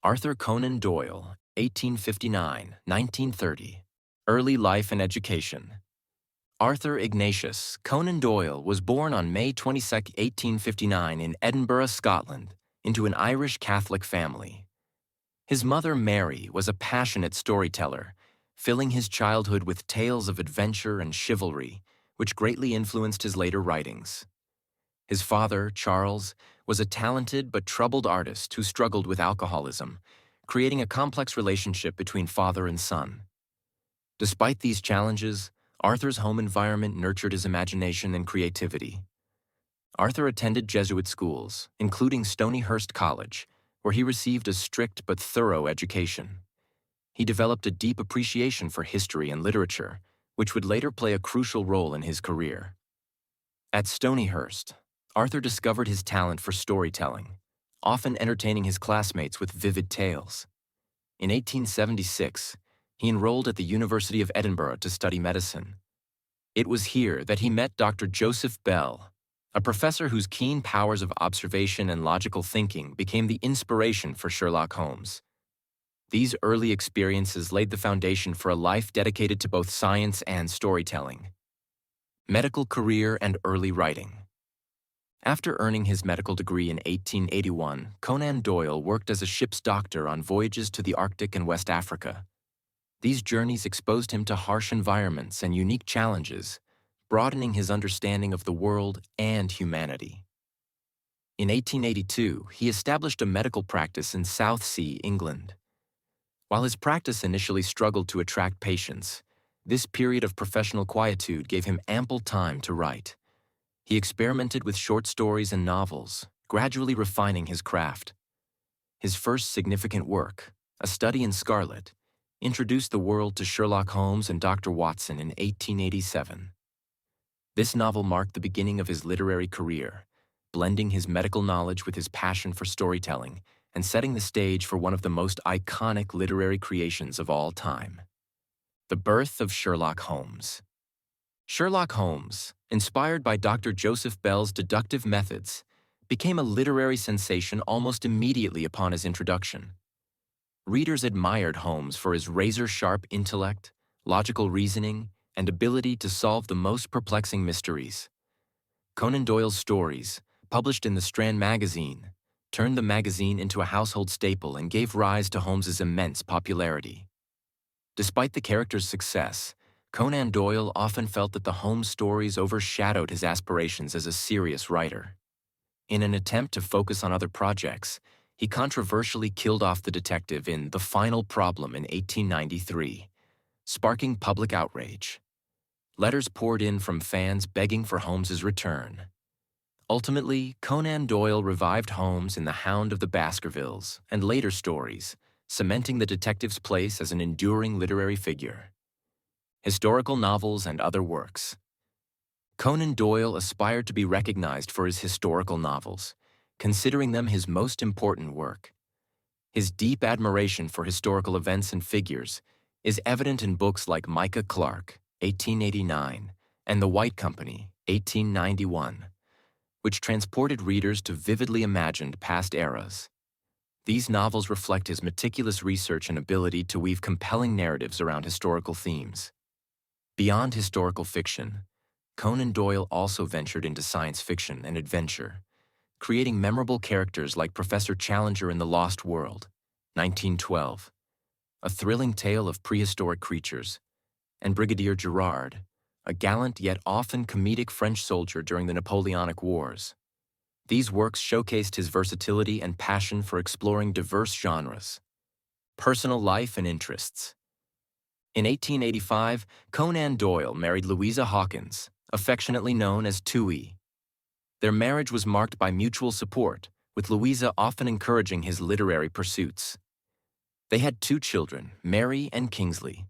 Arthur Conan Doyle, 1859–1930. Early life and education. Arthur Ignatius Conan Doyle was born on May 22, 1859 in Edinburgh, Scotland, into an Irish Catholic family. His mother, Mary, was a passionate storyteller, filling his childhood with tales of adventure and chivalry, which greatly influenced his later writings. His father, Charles, was a talented but troubled artist who struggled with alcoholism, creating a complex relationship between father and son. Despite these challenges, Arthur's home environment nurtured his imagination and creativity. Arthur attended Jesuit schools, including Stonyhurst College, where he received a strict but thorough education. He developed a deep appreciation for history and literature, which would later play a crucial role in his career. At Stonyhurst, Arthur discovered his talent for storytelling, often entertaining his classmates with vivid tales. In 1876, he enrolled at the University of Edinburgh to study medicine. It was here that he met Dr. Joseph Bell, a professor whose keen powers of observation and logical thinking became the inspiration for Sherlock Holmes. These early experiences laid the foundation for a life dedicated to both science and storytelling. Medical career and early writing. After earning his medical degree in 1881, Conan Doyle worked as a ship's doctor on voyages to the Arctic and West Africa. These journeys exposed him to harsh environments and unique challenges, broadening his understanding of the world and humanity. In 1882, he established a medical practice in Southsea, England. While his practice initially struggled to attract patients, this period of professional quietude gave him ample time to write. He experimented with short stories and novels, gradually refining his craft. His first significant work, A Study in Scarlet, introduced the world to Sherlock Holmes and Dr. Watson in 1887. This novel marked the beginning of his literary career, blending his medical knowledge with his passion for storytelling and setting the stage for one of the most iconic literary creations of all time. The birth of Sherlock Holmes. Sherlock Holmes, inspired by Dr. Joseph Bell's deductive methods, became a literary sensation almost immediately upon his introduction. Readers admired Holmes for his razor-sharp intellect, logical reasoning, and ability to solve the most perplexing mysteries. Conan Doyle's stories, published in the Strand magazine, turned the magazine into a household staple and gave rise to Holmes's immense popularity. Despite the character's success, Conan Doyle often felt that the Holmes stories overshadowed his aspirations as a serious writer. In an attempt to focus on other projects, he controversially killed off the detective in The Final Problem in 1893, sparking public outrage. Letters poured in from fans begging for Holmes's return. Ultimately, Conan Doyle revived Holmes in The Hound of the Baskervilles and later stories, cementing the detective's place as an enduring literary figure. Historical novels and other works. Conan Doyle aspired to be recognized for his historical novels, considering them his most important work. His deep admiration for historical events and figures is evident in books like Micah Clarke, 1889, and The White Company, 1891, which transported readers to vividly imagined past eras. These novels reflect his meticulous research and ability to weave compelling narratives around historical themes. Beyond historical fiction, Conan Doyle also ventured into science fiction and adventure, creating memorable characters like Professor Challenger in The Lost World, 1912, a thrilling tale of prehistoric creatures, and Brigadier Gerard, a gallant yet often comedic French soldier during the Napoleonic Wars. These works showcased his versatility and passion for exploring diverse genres. Personal life and interests. In 1885, Conan Doyle married Louisa Hawkins, affectionately known as 2E. Their marriage was marked by mutual support, with Louisa often encouraging his literary pursuits. They had 2 children, Mary and Kingsley.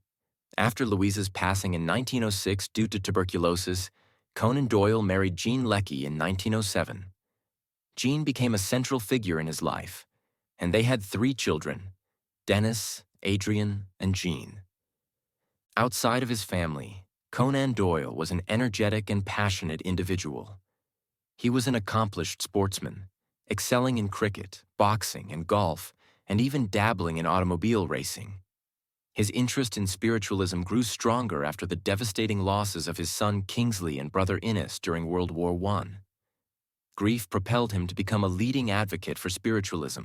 After Louisa's passing in 1906 due to tuberculosis, Conan Doyle married Jean Leckie in 1907. Jean became a central figure in his life, and they had 3 children, Dennis, Adrian, and Jean. Outside of his family, Conan Doyle was an energetic and passionate individual. He was an accomplished sportsman, excelling in cricket, boxing, and golf, and even dabbling in automobile racing. His interest in spiritualism grew stronger after the devastating losses of his son Kingsley and brother Innes during World War I. Grief propelled him to become a leading advocate for spiritualism,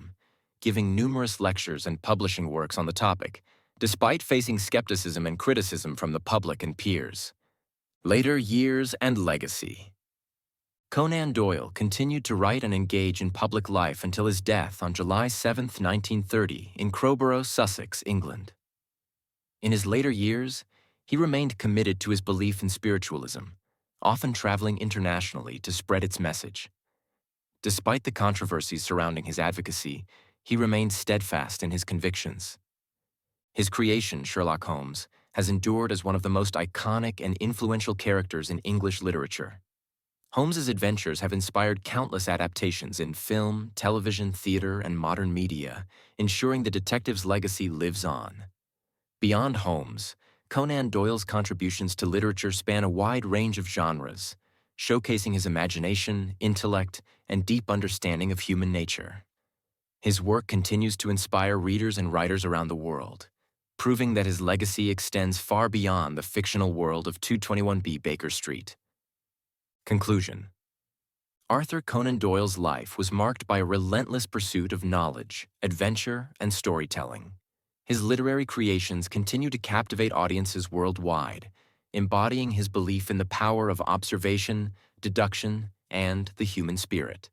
giving numerous lectures and publishing works on the topic, despite facing skepticism and criticism from the public and peers. Later years and legacy. Conan Doyle continued to write and engage in public life until his death on July 7, 1930, in Crowborough, Sussex, England. In his later years, he remained committed to his belief in spiritualism, often traveling internationally to spread its message. Despite the controversies surrounding his advocacy, he remained steadfast in his convictions. His creation, Sherlock Holmes, has endured as one of the most iconic and influential characters in English literature. Holmes's adventures have inspired countless adaptations in film, television, theater, and modern media, ensuring the detective's legacy lives on. Beyond Holmes, Conan Doyle's contributions to literature span a wide range of genres, showcasing his imagination, intellect, and deep understanding of human nature. His work continues to inspire readers and writers around the world, proving that his legacy extends far beyond the fictional world of 221B Baker Street. Conclusion. Arthur Conan Doyle's life was marked by a relentless pursuit of knowledge, adventure, and storytelling. His literary creations continue to captivate audiences worldwide, embodying his belief in the power of observation, deduction, and the human spirit.